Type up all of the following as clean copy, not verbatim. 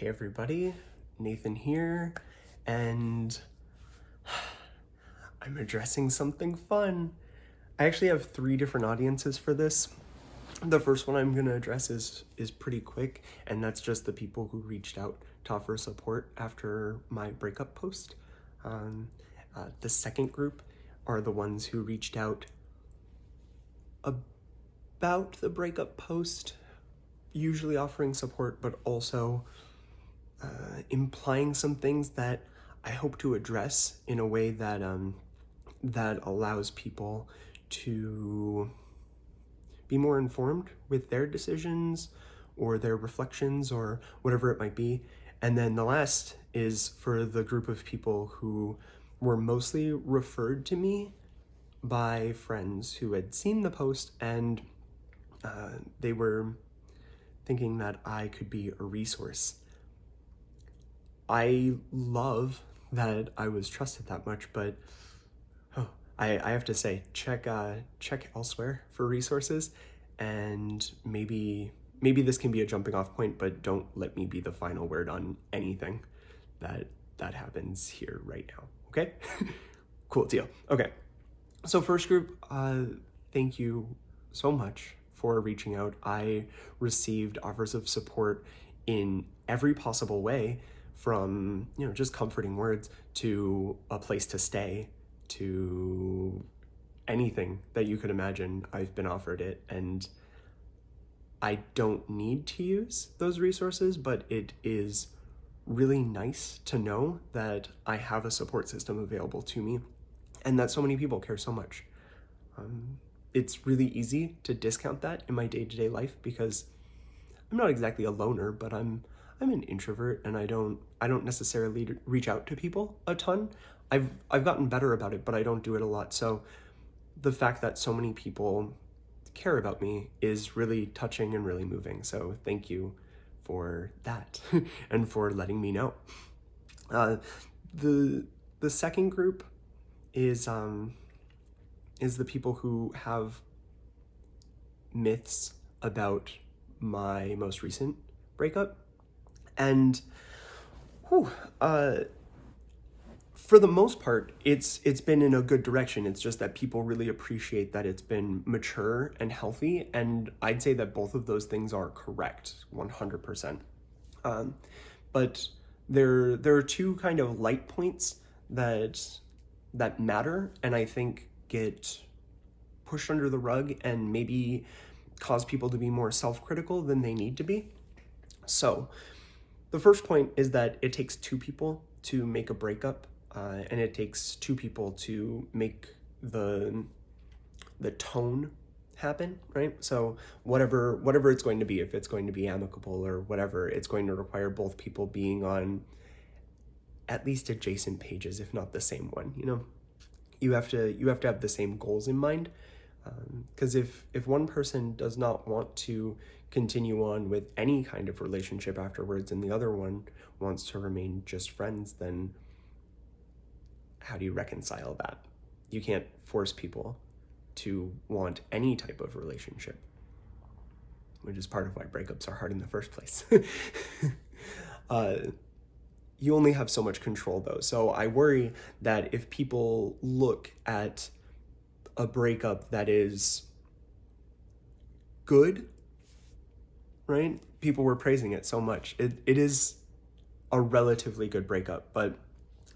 Hey everybody, Nathan here, and I'm addressing something fun. I actually have 3 different audiences for this. The first one I'm going to address is pretty quick, and that's just the people who reached out to offer support after my breakup post. The second group are the ones who reached out about the breakup post, usually offering support, but also implying some things that I hope to address in a way that that allows people to be more informed with their decisions or their reflections or whatever it might be. And then the last is for the group of people who were mostly referred to me by friends who had seen the post, and they were thinking that I could be a resource. I love that I was trusted that much, but I have to say, check elsewhere for resources, and maybe this can be a jumping off point, but don't let me be the final word on anything that happens here right now, okay? Cool deal. Okay, so first group, thank you so much for reaching out. I received offers of support in every possible way, from just comforting words to a place to stay to anything that you could imagine. I've been offered it, and I don't need to use those resources, but it is really nice to know that I have a support system available to me and that so many people care so much. It's really easy to discount that in my day-to-day life because I'm not exactly a loner, but I'm an introvert, and I don't necessarily reach out to people a ton. I've gotten better about it, but I don't do it a lot. So the fact that so many people care about me is really touching and really moving. So thank you for that and for letting me know. The second group is the people who have myths about my most recent breakup. And for the most part, it's been in a good direction. It's just that people really appreciate that it's been mature and healthy, and I'd say that both of those things are correct, 100%. But there are 2 kind of light points that matter, and I think get pushed under the rug and maybe cause people to be more self-critical than they need to be. So the first point is that it takes 2 people to make a breakup, and it takes 2 people to make the tone happen, right? So whatever it's going to be, if it's going to be amicable or whatever, it's going to require both people being on at least adjacent pages, if not the same one. You have to have the same goals in mind, because if one person does not want to continue on with any kind of relationship afterwards and the other one wants to remain just friends, then how do you reconcile that? You can't force people to want any type of relationship, which is part of why breakups are hard in the first place. You only have so much control though. So I worry that if people look at a breakup that is good, right? People were praising it so much. It is a relatively good breakup, but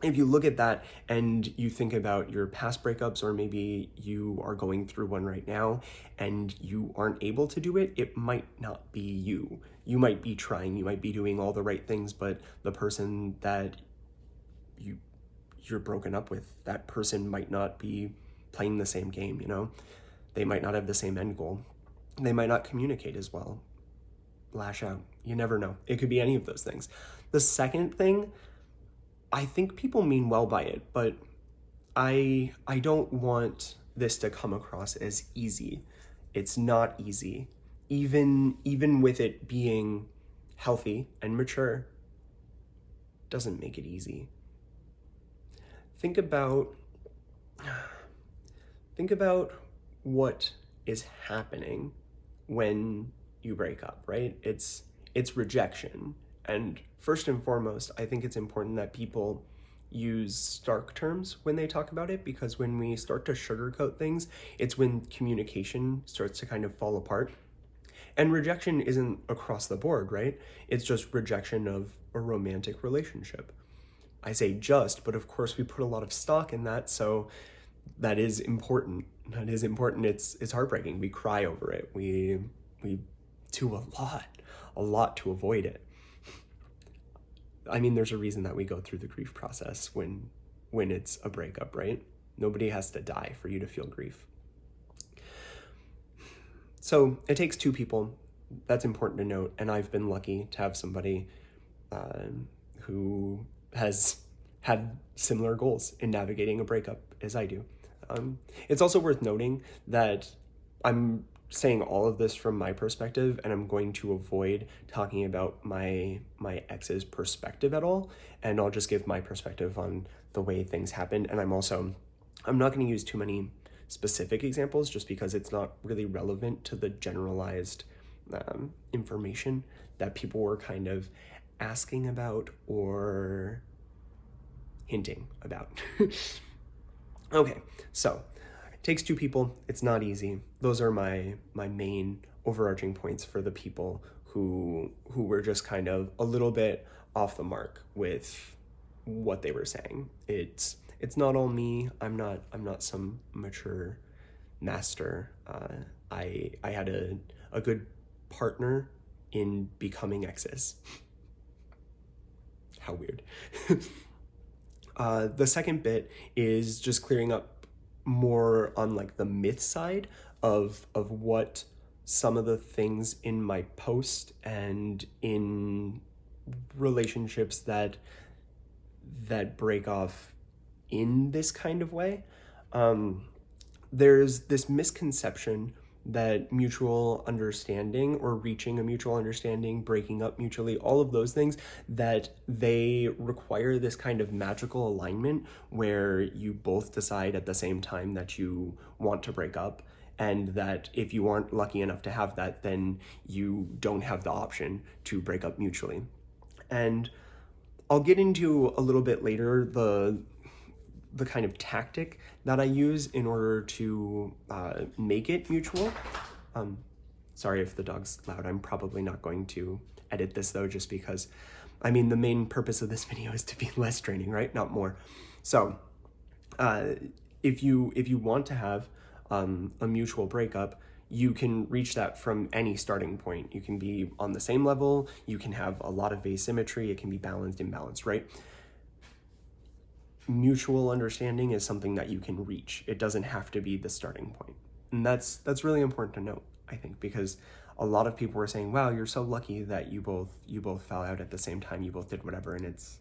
if you look at that and you think about your past breakups, or maybe you are going through one right now and you aren't able to do it, it might not be you. You might be trying, you might be doing all the right things, but the person that you're broken up with, that person might not be playing the same game, They might not have the same end goal. They might not communicate as well. Lash out. You never know. It could be any of those things. The second thing, I think people mean well by it, but I don't want this to come across as easy. It's not easy. Even with it being healthy and mature, doesn't make it easy. Think about what is happening when you break up, right? It's rejection, And first and foremost, I think it's important that people use stark terms when they talk about it, because when we start to sugarcoat things, it's when communication starts to kind of fall apart. And rejection isn't across the board, right? It's just rejection of a romantic relationship. I say just, but of course we put a lot of stock in that, so that is important. That is important. It's heartbreaking. We cry over it. We do a lot to avoid it. I mean, there's a reason that we go through the grief process when it's a breakup, right? Nobody has to die for you to feel grief. So it takes two people. That's important to note. And I've been lucky to have somebody who has had similar goals in navigating a breakup as I do. It's also worth noting that I'm saying all of this from my perspective, and I'm going to avoid talking about my ex's perspective at all, and I'll just give my perspective on the way things happened. And I'm not going to use too many specific examples just because it's not really relevant to the generalized information that people were kind of asking about or hinting about. Okay, so it takes two people. It's not easy. Those are my main overarching points for the people who were just kind of a little bit off the mark with what they were saying. It's not all me. I'm not some mature master. I had a good partner in becoming exes. How weird. The second bit is just clearing up more on like the myth side of what some of the things in my post and in relationships that break off in this kind of way. There's this misconception that mutual understanding or reaching a mutual understanding, breaking up mutually, all of those things, that they require this kind of magical alignment where you both decide at the same time that you want to break up, and that if you aren't lucky enough to have that, then you don't have the option to break up mutually. And I'll get into a little bit later the kind of tactic that I use in order to make it mutual. Sorry if the dog's loud. I'm probably not going to edit this though, just because, I mean, the main purpose of this video is to be less draining, right? Not more. So if you want to have a mutual breakup, you can reach that from any starting point. You can be on the same level. You can have a lot of asymmetry. It can be balanced, imbalanced, right? Mutual understanding is something that you can reach. It doesn't have to be the starting point. And that's really important to note, I think, because a lot of people were saying, wow, you're so lucky that you both fell out at the same time, you both did whatever, and it's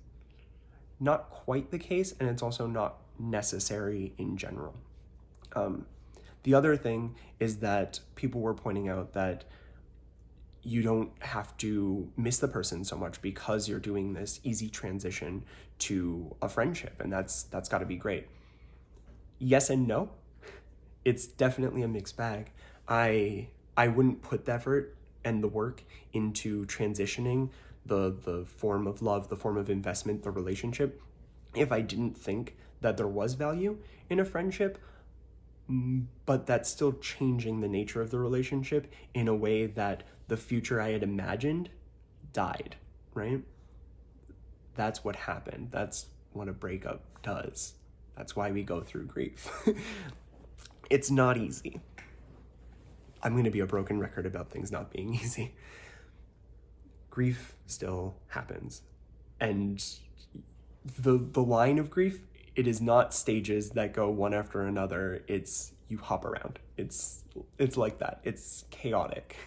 not quite the case, and it's also not necessary in general. The other thing is that people were pointing out that you don't have to miss the person so much because you're doing this easy transition to a friendship, and that's got to be great. Yes and no. It's definitely a mixed bag. I wouldn't put the effort and the work into transitioning the form of love, the form of investment, the relationship, if I didn't think that there was value in a friendship, but that's still changing the nature of the relationship in a way that the future I had imagined died, right? That's what happened. That's what a breakup does. That's why we go through grief. It's not easy. I'm going to be a broken record about things not being easy. Grief still happens. And the line of grief, it is not stages that go one after another. It's you hop around. It's like that. It's chaotic.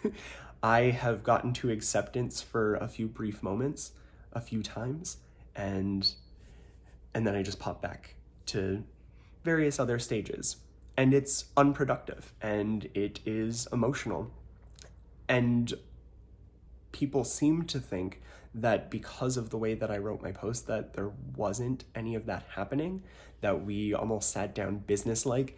I have gotten to acceptance for a few brief moments, a few times, and then I just pop back to various other stages. And it's unproductive, and it is emotional. And people seem to think that because of the way that I wrote my post, that there wasn't any of that happening, that we almost sat down businesslike,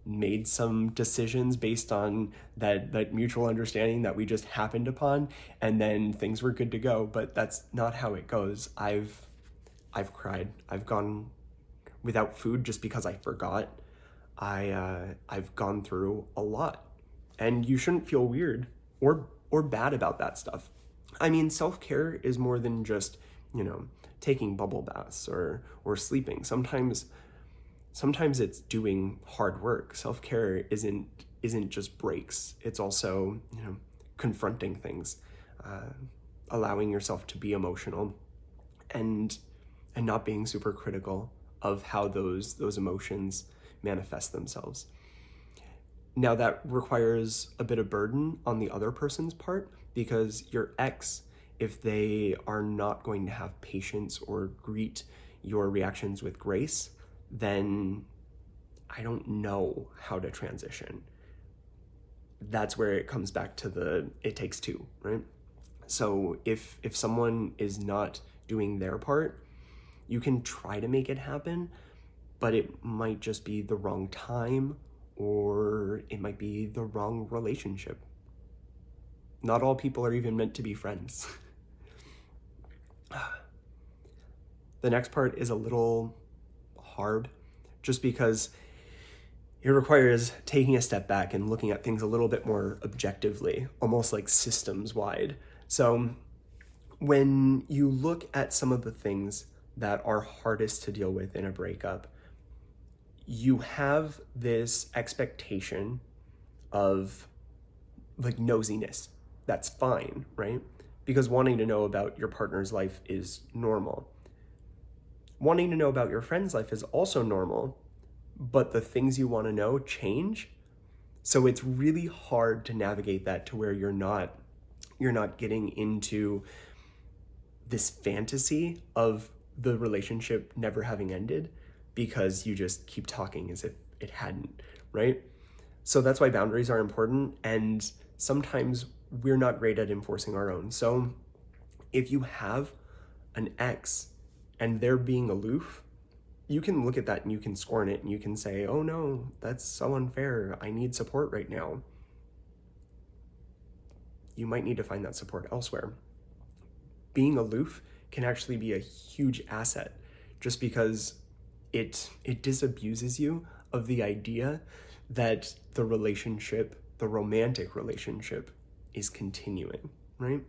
made some decisions based on that mutual understanding that we just happened upon, and then things were good to go. But that's not how it goes. I've cried. I've gone without food just because I forgot. I've gone through a lot, and you shouldn't feel weird or bad about that stuff. I mean, self-care is more than just, taking bubble baths or sleeping. Sometimes it's doing hard work. Self-care isn't just breaks. It's also, confronting things, allowing yourself to be emotional, and not being super critical of how those emotions manifest themselves. Now that requires a bit of burden on the other person's part, because your ex, if they are not going to have patience or greet your reactions with grace, then I don't know how to transition. That's where it comes back to it takes two, right? So if someone is not doing their part, you can try to make it happen, but it might just be the wrong time, or it might be the wrong relationship. Not all people are even meant to be friends. The next part is a little hard, just because it requires taking a step back and looking at things a little bit more objectively, almost like systems wide. So when you look at some of the things that are hardest to deal with in a breakup, you have this expectation of like nosiness. That's fine, right? Because wanting to know about your partner's life is normal. Wanting to know about your friend's life is also normal, but the things you want to know change. So it's really hard to navigate that to where you're not getting into this fantasy of the relationship never having ended, because you just keep talking as if it hadn't, right? So that's why boundaries are important, and sometimes we're not great at enforcing our own. So if you have an ex and they're being aloof, you can look at that and you can scorn it and you can say, oh no, that's so unfair. I need support right now. You might need to find that support elsewhere. Being aloof can actually be a huge asset, just because it disabuses you of the idea that the relationship, the romantic relationship, is continuing, right?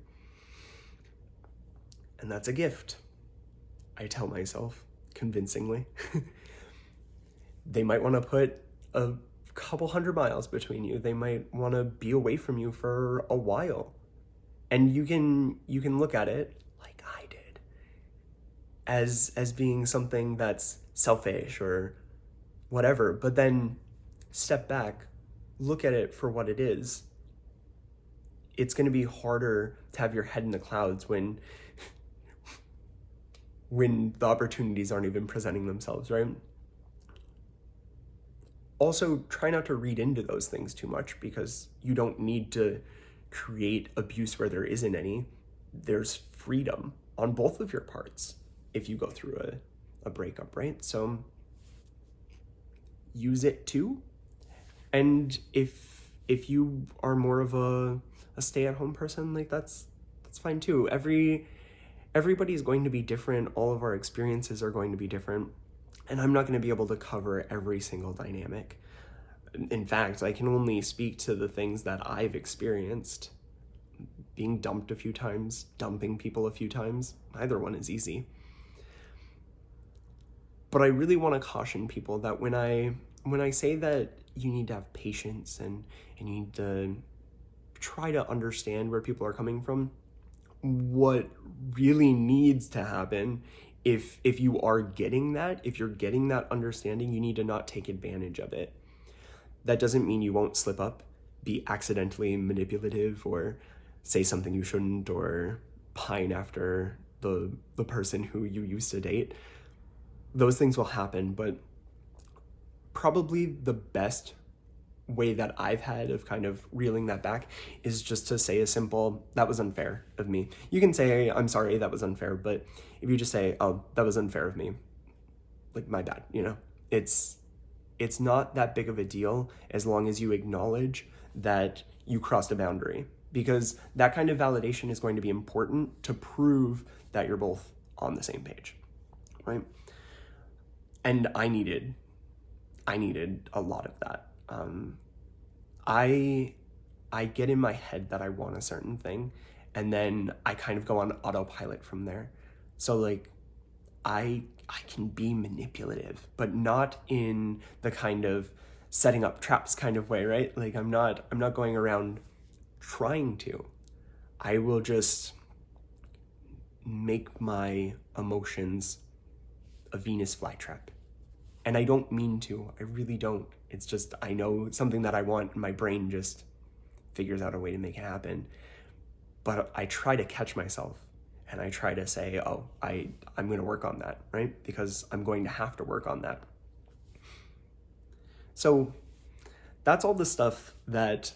And that's a gift, I tell myself convincingly. They might want to put a couple 100 miles between you. They might want to be away from you for a while. And you can look at it like I did, as being something that's selfish or whatever, but then step back, look at it for what it is. It's going to be harder to have your head in the clouds when the opportunities aren't even presenting themselves, right? Also, try not to read into those things too much, because you don't need to create abuse where there isn't any. There's freedom on both of your parts if you go through a breakup, right? So use it too. And if you are more of a stay-at-home person, like that's fine too. Everybody's going to be different. All of our experiences are going to be different. And I'm not going to be able to cover every single dynamic. In fact, I can only speak to the things that I've experienced. Being dumped a few times, dumping people a few times, either one is easy. But I really want to caution people that when I say that you need to have patience and you need to try to understand where people are coming from, what really needs to happen, if you are getting that, if you're getting that understanding, you need to not take advantage of it. That doesn't mean you won't slip up, be accidentally manipulative, or say something you shouldn't, or pine after the person who you used to date. Those things will happen, but probably the best way that I've had of kind of reeling that back is just to say a simple, that was unfair of me. You can say, I'm sorry, that was unfair, but if you just say, oh, that was unfair of me, like, my bad, it's it's not that big of a deal as long as you acknowledge that you crossed a boundary, because that kind of validation is going to be important to prove that you're both on the same page, right? And I needed a lot of that. I get in my head that I want a certain thing, and then I kind of go on autopilot from there. So like, I can be manipulative, but not in the kind of setting up traps kind of way, right? Like I'm not going around trying to. I will just make my emotions a Venus flytrap. And I don't mean to, I really don't. It's just, I know something that I want and my brain just figures out a way to make it happen. But I try to catch myself and I try to say, oh, I'm going to work on that, right? Because I'm going to have to work on that. So that's all the stuff that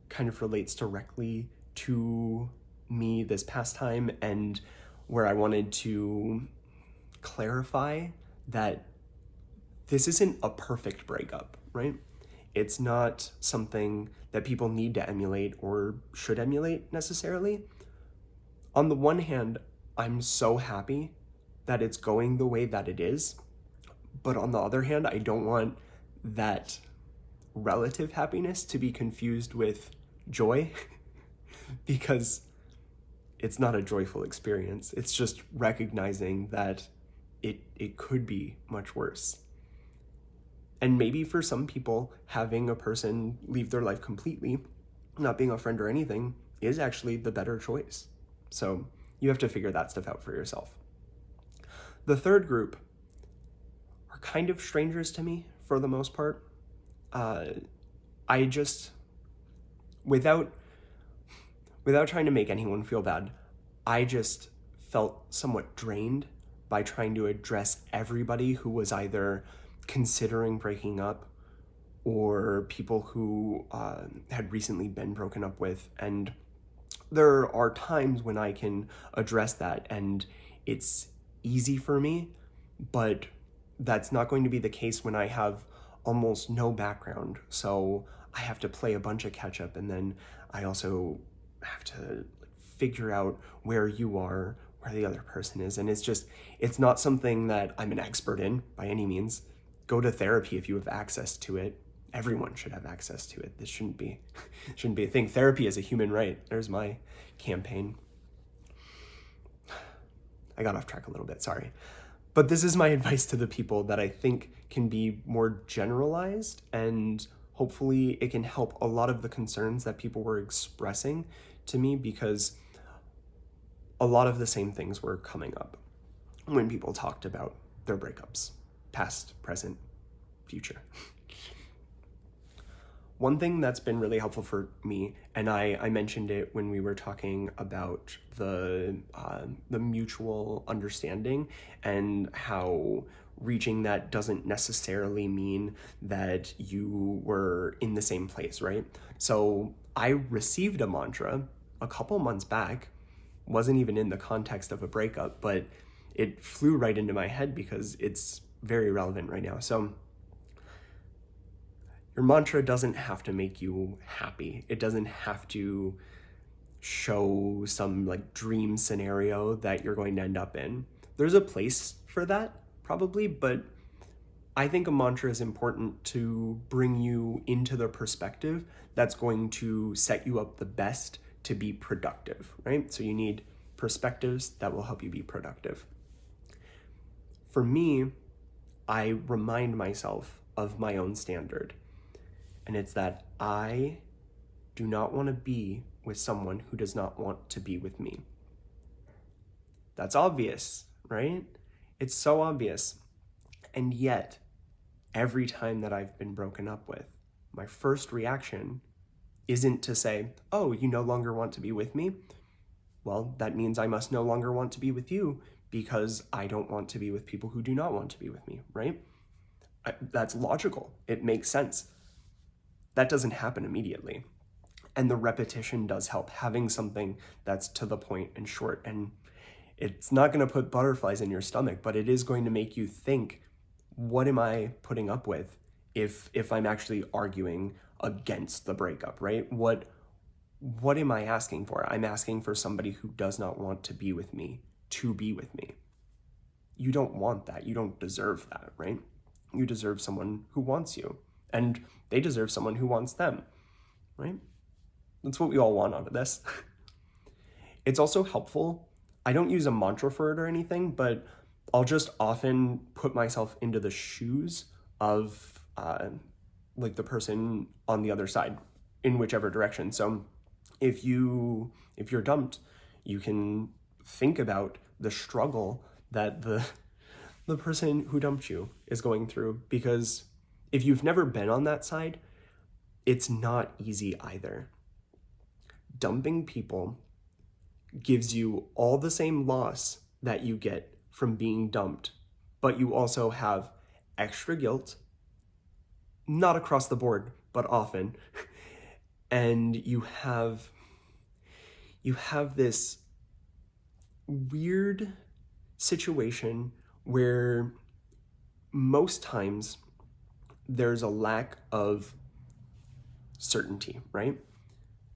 kind of relates directly to me this past time, and where I wanted to clarify that this isn't a perfect breakup, right? It's not something that people need to emulate or should emulate necessarily. On the one hand, I'm so happy that it's going the way that it is. But on the other hand, I don't want that relative happiness to be confused with joy because it's not a joyful experience. It's just recognizing that it could be much worse. And maybe for some people, having a person leave their life completely, not being a friend or anything, is actually the better choice. So you have to figure that stuff out for yourself. The third group are kind of strangers to me for the most part. I just, without trying to make anyone feel bad, I just felt somewhat drained by trying to address everybody who was either considering breaking up or people who had recently been broken up with. And there are times when I can address that and it's easy for me, but that's not going to be the case when I have almost no background. So I have to play a bunch of catch up, and then I also have to figure out where you are, where the other person is. And it's not something that I'm an expert in by any means. Go to therapy if you have access to it. Everyone should have access to it. This shouldn't be a thing. Therapy is a human right. There's my campaign. I got off track a little bit, sorry. But this is my advice to the people that I think can be more generalized, and hopefully it can help a lot of the concerns that people were expressing to me, because a lot of the same things were coming up when people talked about their breakups, past, present, future. One thing that's been really helpful for me, and I mentioned it when we were talking about the mutual understanding and how reaching that doesn't necessarily mean that you were in the same place, right? So I received a mantra a couple months back, wasn't even in the context of a breakup, but it flew right into my head because it's very relevant right now. So your mantra doesn't have to make you happy. It doesn't have to show some like dream scenario that you're going to end up in. There's a place for that probably, but I think a mantra is important to bring you into the perspective that's going to set you up the best to be productive, right? So you need perspectives that will help you be productive. For me, I remind myself of my own standard. And it's that I do not want to be with someone who does not want to be with me. That's obvious, right? It's so obvious. And yet, every time that I've been broken up with, my first reaction isn't to say, oh, you no longer want to be with me? Well, that means I must no longer want to be with you because I don't want to be with people who do not want to be with me, right? That's logical. It makes sense. That doesn't happen immediately. And the repetition does help, having something that's to the point and short. And it's not going to put butterflies in your stomach, but it is going to make you think, what am I putting up with? if I'm actually arguing against the breakup, right? What am I asking for? I'm asking for somebody who does not want to be with me to be with me. You don't want that. You don't deserve that, right? You deserve someone who wants you, and they deserve someone who wants them, right? That's what we all want out of this. It's also helpful. I don't use a mantra for it or anything, but I'll just often put myself into the shoes of like the person on the other side in whichever direction. So if you're dumped, you can think about the struggle that the person who dumped you is going through, because if you've never been on that side, it's not easy either. Dumping people gives you all the same loss that you get from being dumped, but you also have extra guilt, not across the board, but often, and you have this weird situation where most times there's a lack of certainty, right?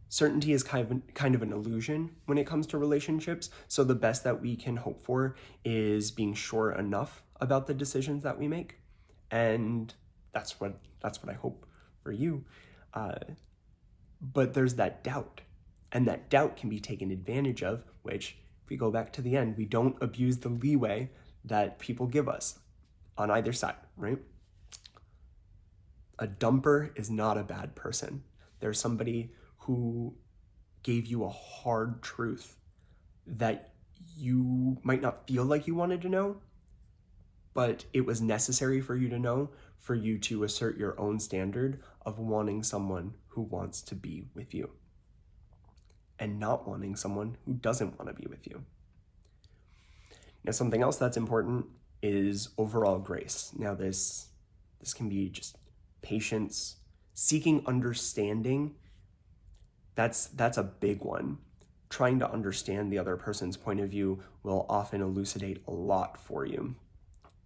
Certainty is kind of an illusion when it comes to relationships. So the best that we can hope for is being sure enough about the decisions that we make. And that's what I hope for you. But there's that doubt. And that doubt can be taken advantage of, which, if we go back to the end, we don't abuse the leeway that people give us on either side, right? A dumper is not a bad person. There's somebody who gave you a hard truth that you might not feel like you wanted to know, but it was necessary for you to know, for you to assert your own standard of wanting someone who wants to be with you and not wanting someone who doesn't want to be with you. Now, something else that's important is overall grace. Now, this can be just patience, seeking understanding. That's a big one. Trying to understand the other person's point of view will often elucidate a lot for you.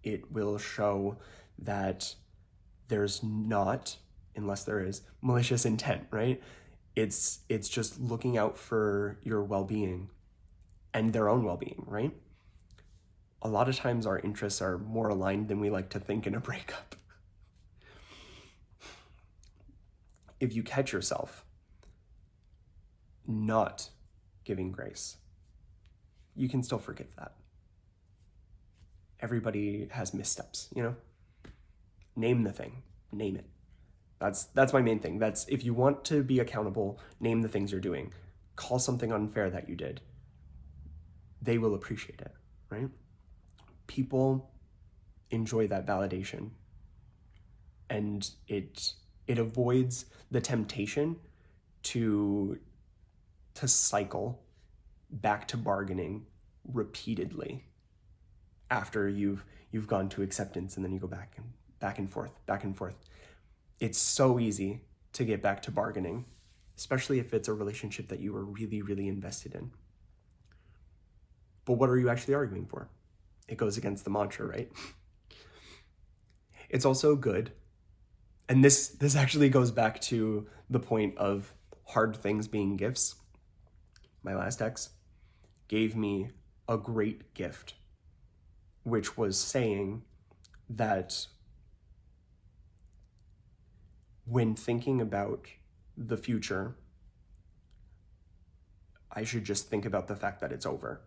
It will show that there's not, unless there is, malicious intent, right? It's just looking out for your well-being and their own well-being, right? A lot of times our interests are more aligned than we like to think in a breakup. If you catch yourself not giving grace, you can still forgive that. Everybody has missteps, you know? Name the thing, name it. That's my main thing. That's, if you want to be accountable, name the things you're doing. Call something unfair that you did. They will appreciate it, right? People enjoy that validation, and it avoids the temptation to cycle back to bargaining repeatedly after you've gone to acceptance, and then you go back and forth. It's so easy to get back to bargaining, especially if it's a relationship that you were really, really invested in. But what are you actually arguing for? It goes against the mantra, right? It's also good, and this actually goes back to the point of hard things being gifts. My last ex gave me a great gift, which was saying that when thinking about the future, I should just think about the fact that it's over,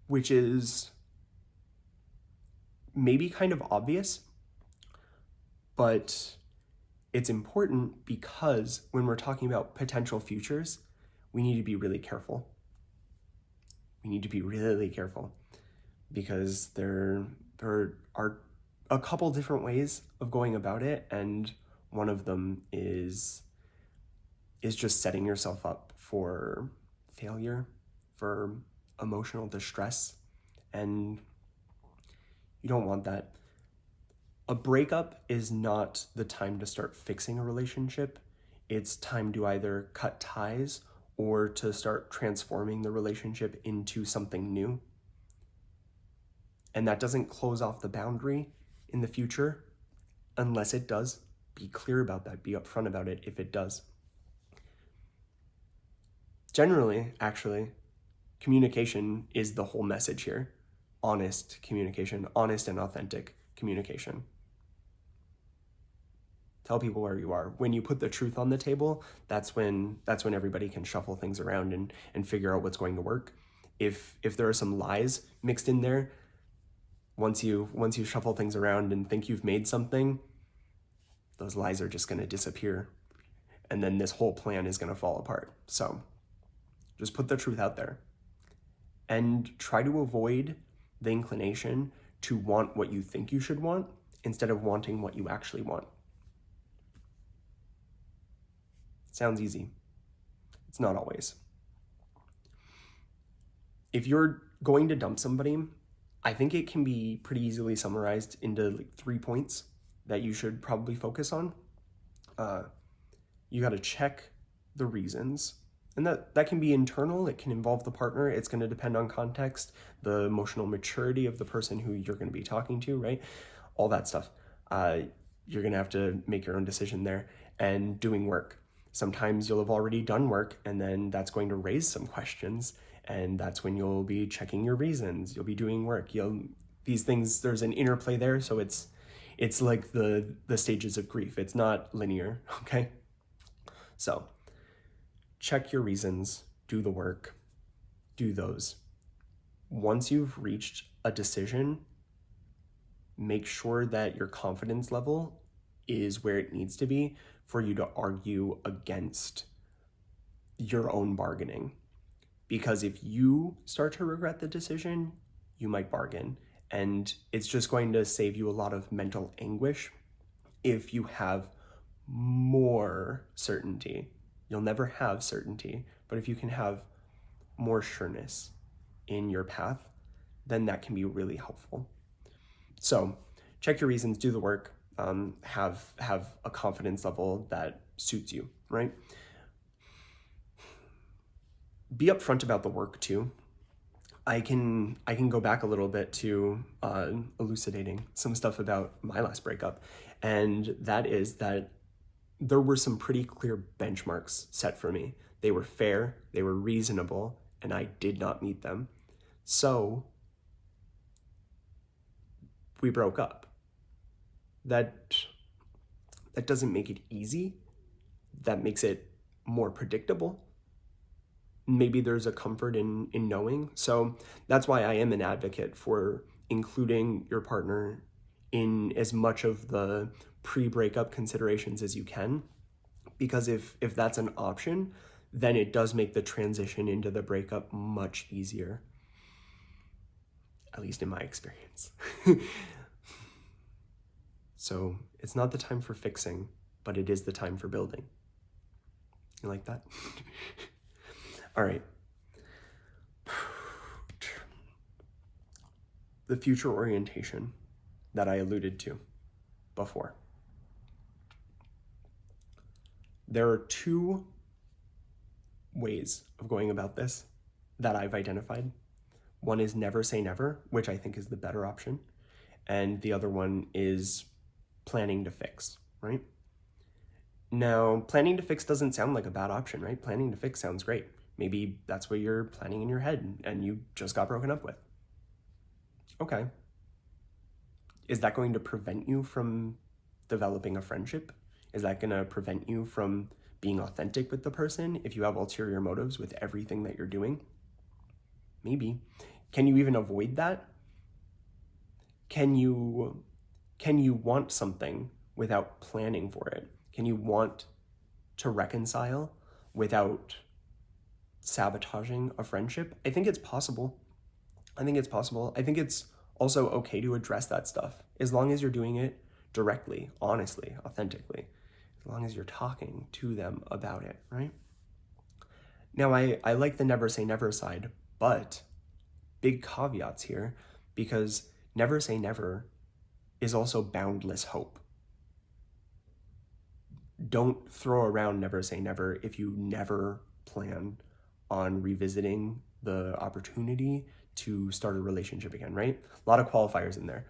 which is maybe kind of obvious, but it's important because when we're talking about potential futures, we need to be really careful. We need to be really careful because there are a couple different ways of going about it, and one of them is just setting yourself up for failure, for emotional distress, and you don't want that. A breakup is not the time to start fixing a relationship. It's time to either cut ties or to start transforming the relationship into something new. And that doesn't close off the boundary in the future. unless it does. Be clear about that. Be upfront about it if it does. Generally, actually, communication is the whole message here. Honest communication, honest and authentic communication. Tell people where you are. When you put the truth on the table, that's when everybody can shuffle things around and figure out what's going to work. If there are some lies mixed in there, once you shuffle things around and think you've made something, those lies are just going to disappear. And then this whole plan is going to fall apart. So just put the truth out there. And try to avoid the inclination to want what you think you should want instead of wanting what you actually want. Sounds easy. It's not always. If you're going to dump somebody, I think it can be pretty easily summarized into 3 points that you should probably focus on. You got to check the reasons. And that can be internal. It can involve the partner. It's going to depend on context, the emotional maturity of the person who you're going to be talking to, right? All that stuff. You're going to have to make your own decision there. And doing work. Sometimes you'll have already done work, and then that's going to raise some questions. And that's when you'll be checking your reasons. You'll be doing work. These things, there's an interplay there. So it's like the stages of grief. It's not linear, okay? So check your reasons, do the work, do those. Once you've reached a decision, make sure that your confidence level is where it needs to be for you to argue against your own bargaining. Because if you start to regret the decision, you might bargain. And it's just going to save you a lot of mental anguish if you have more certainty. You'll never have certainty, but if you can have more sureness in your path, then that can be really helpful. So check your reasons, do the work, have a confidence level that suits you, right? Be upfront about the work too. I can go back a little bit to elucidating some stuff about my last breakup, and that is that there were some pretty clear benchmarks set for me. They were fair, they were reasonable, and I did not meet them. So we broke up. That doesn't make it easy. That makes it more predictable. Maybe there's a comfort in knowing. So that's why I am an advocate for including your partner in as much of the pre-breakup considerations as you can. Because if that's an option, then it does make the transition into the breakup much easier. At least in my experience. So it's not the time for fixing, but it is the time for building. You like that? All right. The future orientation that I alluded to before. There are 2 ways of going about this that I've identified. One is never say never, which I think is the better option. And the other one is planning to fix, right? Now, planning to fix doesn't sound like a bad option, right? Planning to fix sounds great. Maybe that's what you're planning in your head and you just got broken up with. Okay. Is that going to prevent you from developing a friendship? Is that going to prevent you from being authentic with the person if you have ulterior motives with everything that you're doing? Maybe. Can you even avoid that? Can you want something without planning for it? Can you want to reconcile without sabotaging a friendship? I think it's possible. I think it's also okay to address that stuff as long as you're doing it directly, honestly, authentically, as long as you're talking to them about it, right? Now, I like the never say never side, but big caveats here, because never say never is also boundless hope. Don't throw around never say never if you never plan on revisiting the opportunity to start a relationship again, right? A lot of qualifiers in there.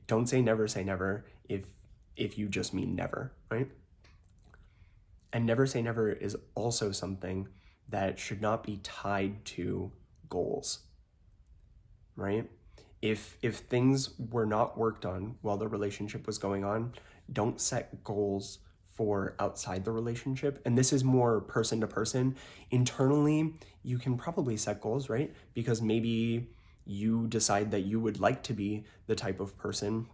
Don't say never if if you just mean never, right? And never say never is also something that should not be tied to goals, right? If things were not worked on while the relationship was going on, don't set goals for outside the relationship. And this is more person to person. Internally, you can probably set goals, right? Because maybe you decide that you would like to be the type of person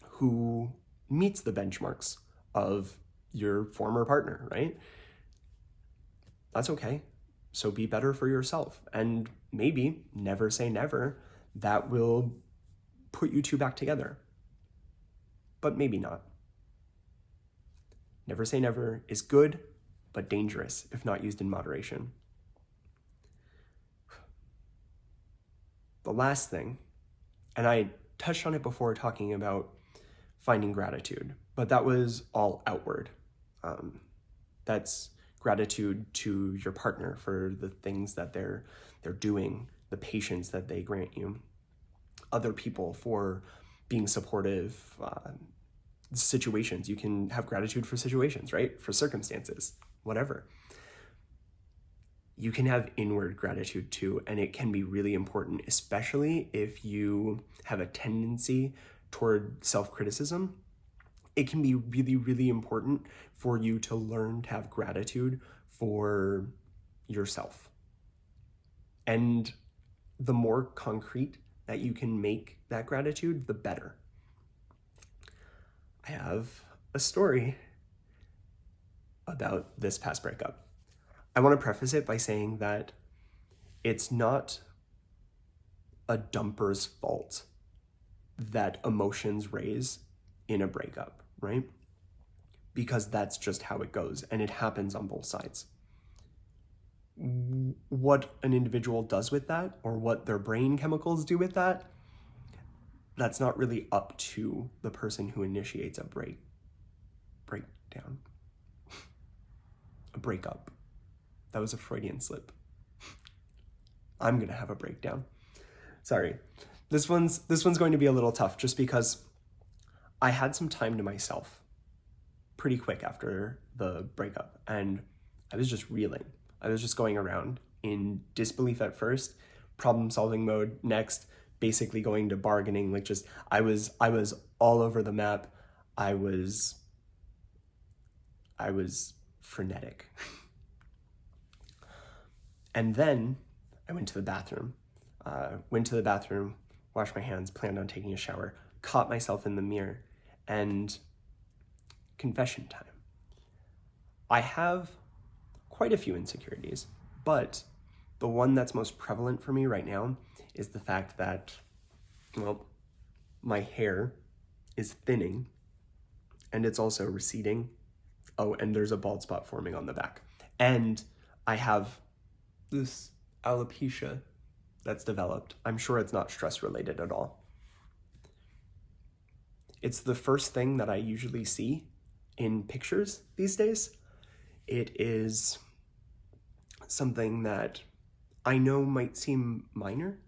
who meets the benchmarks of your former partner, right? That's okay. So be better for yourself. And maybe never say never. That will put you two back together. But maybe not. Never say never is good, but dangerous if not used in moderation. The last thing, and I touched on it before talking about finding gratitude, but that was all outward. That's gratitude to your partner for the things that they're doing, the patience that they grant you, other people for being supportive, situations. You can have gratitude for situations, right? For circumstances, whatever. You can have inward gratitude too, and it can be really important, especially if you have a tendency toward self-criticism. It can be really, really important for you to learn to have gratitude for yourself. And the more concrete that you can make that gratitude, the better. I have a story about this past breakup. I want to preface it by saying that it's not a dumper's fault that emotions raise in a breakup, right? Because that's just how it goes, and it happens on both sides. What an individual does with that, or what their brain chemicals do with that, that's not really up to the person who initiates a breakdown. A breakup. That was a Freudian slip. I'm gonna have a breakdown. Sorry. This one's going to be a little tough just because I had some time to myself pretty quick after the breakup, and I was just reeling. I was just going around in disbelief at first, problem solving mode next, basically going to bargaining, like just I was all over the map. I was frenetic. And then I went to the bathroom, washed my hands, planned on taking a shower, caught myself in the mirror, and confession time. I have quite a few insecurities, but the one that's most prevalent for me right now is the fact that, well, my hair is thinning and it's also receding. Oh, and there's a bald spot forming on the back. And I have this alopecia that's developed. I'm sure it's not stress related at all. It's the first thing that I usually see in pictures these days. It is something that I know might seem minor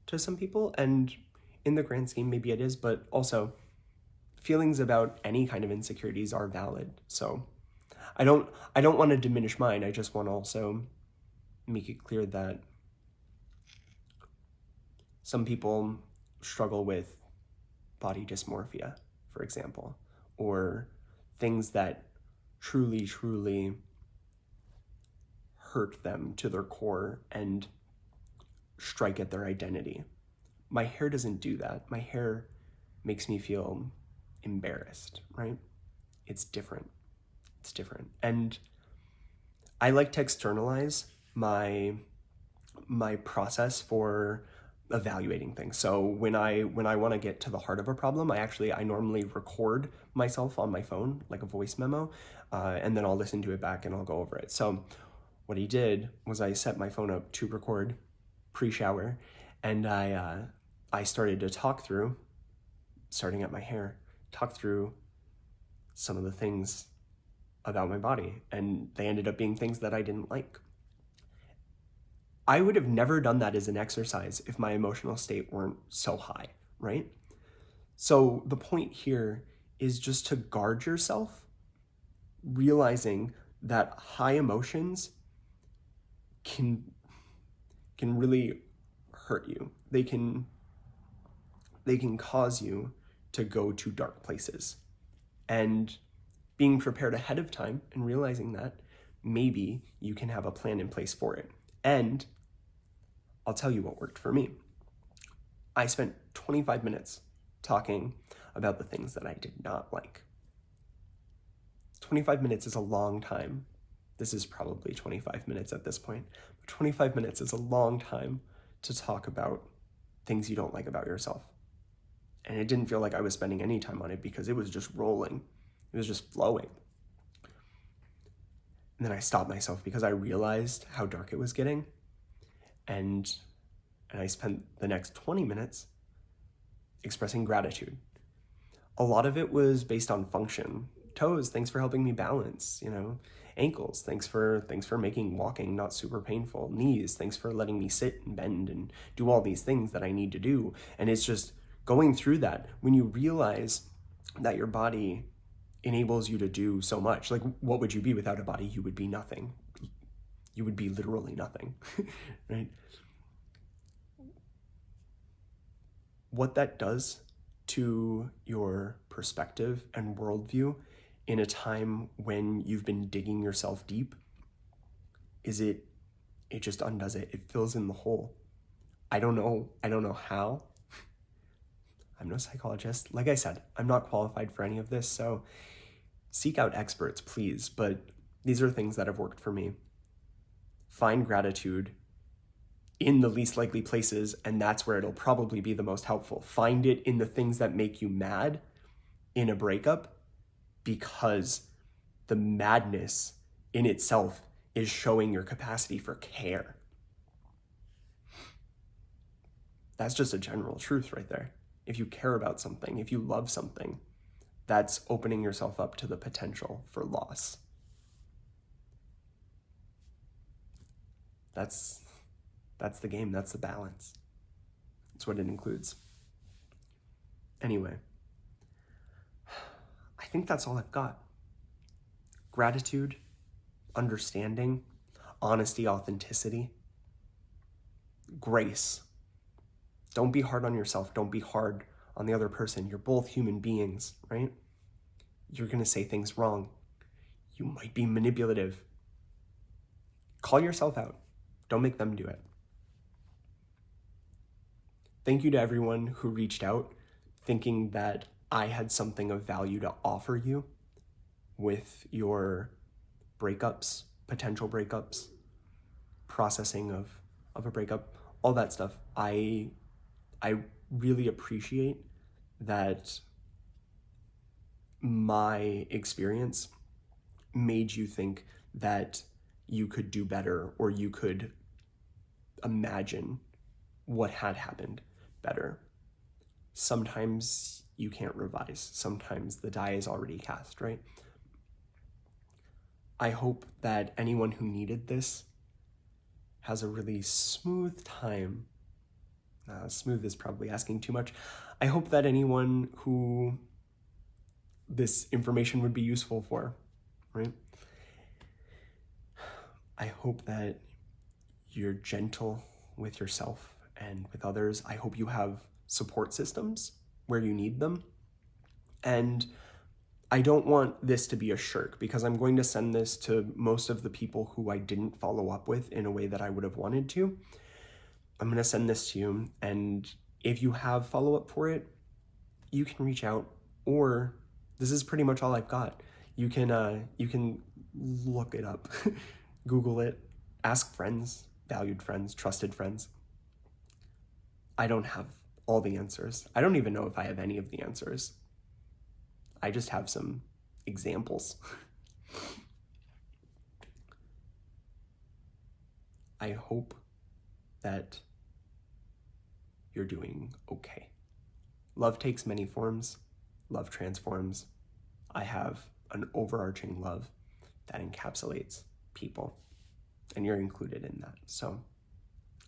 to some people, and in the grand scheme, maybe it is, but also feelings about any kind of insecurities are valid. So I don't want to diminish mine. I just want to also make it clear that some people struggle with body dysmorphia, for example, or things that truly, truly hurt them to their core and strike at their identity. My hair doesn't do that. My hair makes me feel embarrassed, right? It's different. It's different. And I like to externalize my process for evaluating things. So when I want to get to the heart of a problem, I normally record myself on my phone, like a voice memo, and then I'll listen to it back and I'll go over it. So what I did was I set my phone up to record pre-shower, and I started to talk through, starting at my hair, talk through some of the things about my body, and they ended up being things that I didn't like. I would have never done that as an exercise if my emotional state weren't so high, right? So the point here is just to guard yourself, realizing that high emotions can really hurt you. They can cause you to go to dark places. And being prepared ahead of time and realizing that, maybe you can have a plan in place for it. And I'll tell you what worked for me. I spent 25 minutes talking about the things that I did not like. 25 minutes is a long time. This is probably 25 minutes at this point. But 25 minutes is a long time to talk about things you don't like about yourself. And it didn't feel like I was spending any time on it because it was just rolling. It was just flowing. And then I stopped myself because I realized how dark it was getting. And I spent the next 20 minutes expressing gratitude. A lot of it was based on function. Toes, thanks for helping me balance, Ankles, thanks for making walking not super painful. Knees, thanks for letting me sit and bend and do all these things that I need to do. And it's just going through that when you realize that your body enables you to do so much. Like, what would you be without a body? You would be nothing. You would be literally nothing, right? What that does to your perspective and worldview in a time when you've been digging yourself deep is it just undoes it. It fills in the hole. I don't know how. I'm no psychologist. Like I said, I'm not qualified for any of this, so seek out experts, please. But these are things that have worked for me. Find gratitude in the least likely places, and that's where it'll probably be the most helpful. Find it in the things that make you mad in a breakup, because the madness in itself is showing your capacity for care. That's just a general truth right there. If you care about something, if you love something, that's opening yourself up to the potential for loss. That's the game. That's the balance. That's what it includes. Anyway, I think that's all I've got. Gratitude, understanding, honesty, authenticity, grace. Don't be hard on yourself. Don't be hard on the other person. You're both human beings, right? You're going to say things wrong. You might be manipulative. Call yourself out. Don't make them do it. Thank you to everyone who reached out thinking that I had something of value to offer you with your breakups, potential breakups, processing of a breakup, all that stuff. I really appreciate that my experience made you think that you could do better, or you could imagine what had happened better. Sometimes you can't revise. Sometimes the die is already cast, right? I hope that anyone who needed this has a really smooth time. Smooth is probably asking too much. I hope that anyone who this information would be useful for, right? I hope that you're gentle with yourself and with others. I hope you have support systems where you need them. And I don't want this to be a shirk, because I'm going to send this to most of the people who I didn't follow up with in a way that I would have wanted to. I'm going to send this to you, and if you have follow-up for it, you can reach out, or this is pretty much all I've got. You can look it up, Google it, ask friends, valued friends, trusted friends. I don't have all the answers. I don't even know if I have any of the answers. I just have some examples. I hope that you're doing okay. Love takes many forms. Love transforms. I have an overarching love that encapsulates people, and you're included in that. So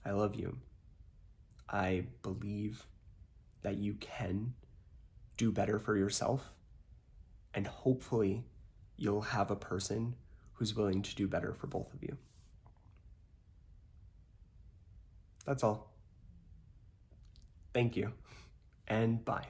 I love you. I believe that you can do better for yourself, and hopefully you'll have a person who's willing to do better for both of you. That's all. Thank you, and bye.